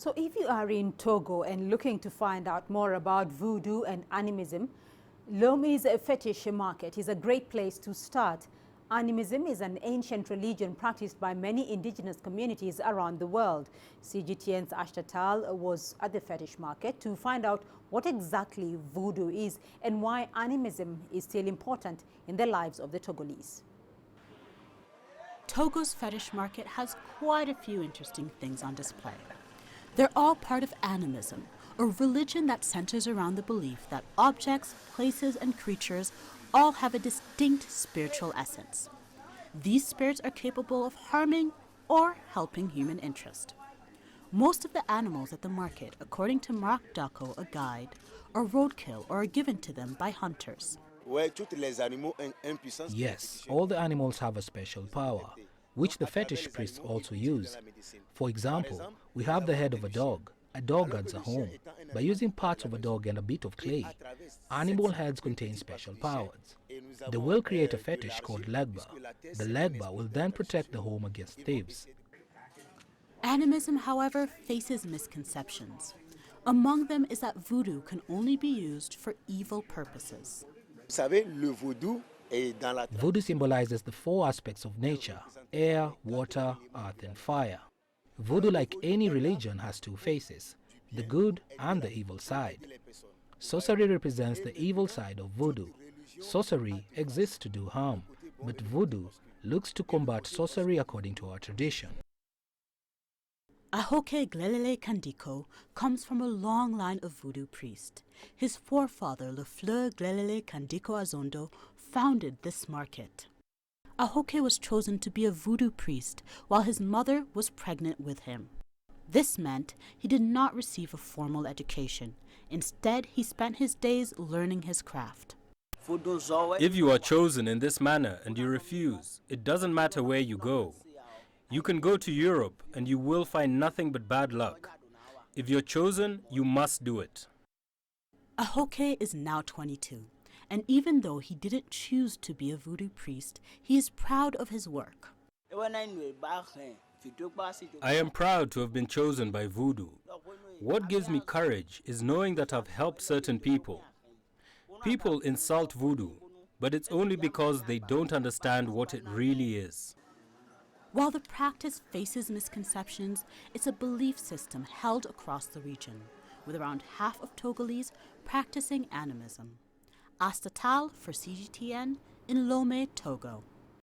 So if you are in Togo and looking to find out more about voodoo and animism, Lome's Fetish market is a great place to start. Animism is an ancient religion practiced by many indigenous communities around the world. CGTN's Asta was at the Fetish market to find out what exactly voodoo is and why animism is still important in the lives of the Togolese. Togo's Fetish market has quite a few interesting things on display. They're all part of animism, a religion that centers around the belief that objects, places, and creatures all have a distinct spiritual essence. These spirits are capable of harming or helping human interest. Most of the animals at the market, according to Mark Dako, a guide, are roadkill or are given to them by hunters. Yes, all the animals have a special power, which the fetish priests also use. For example, we have the head of a dog. A dog adds a home. By using parts of a dog and a bit of clay, animal heads contain special powers. They will create a fetish called legba. The legba will then protect the home against thieves. Animism, however, faces misconceptions. Among them is that voodoo can only be used for evil purposes. Voodoo symbolizes the four aspects of nature: air, water, earth, and fire. Voodoo, like any religion, has two faces, the good and the evil side. Sorcery represents the evil side of voodoo. Sorcery exists to do harm, but voodoo looks to combat sorcery according to our tradition. Ahoke Glelele Kandiko comes from a long line of voodoo priests. His forefather, Le Fleur Glelele Kandiko Azondo, founded this market. Ahoke was chosen to be a voodoo priest while his mother was pregnant with him. This meant he did not receive a formal education. Instead, he spent his days learning his craft. If you are chosen in this manner and you refuse, it doesn't matter where you go. You can go to Europe and you will find nothing but bad luck. If you're chosen, you must do it. Ahoke is now 22, and even though he didn't choose to be a voodoo priest, he is proud of his work. I am proud to have been chosen by voodoo. What gives me courage is knowing that I've helped certain people. People insult voodoo, but it's only because they don't understand what it really is. While the practice faces misconceptions, it's a belief system held across the region, with around half of Togolese practicing animism. Asta for CGTN in Lome, Togo.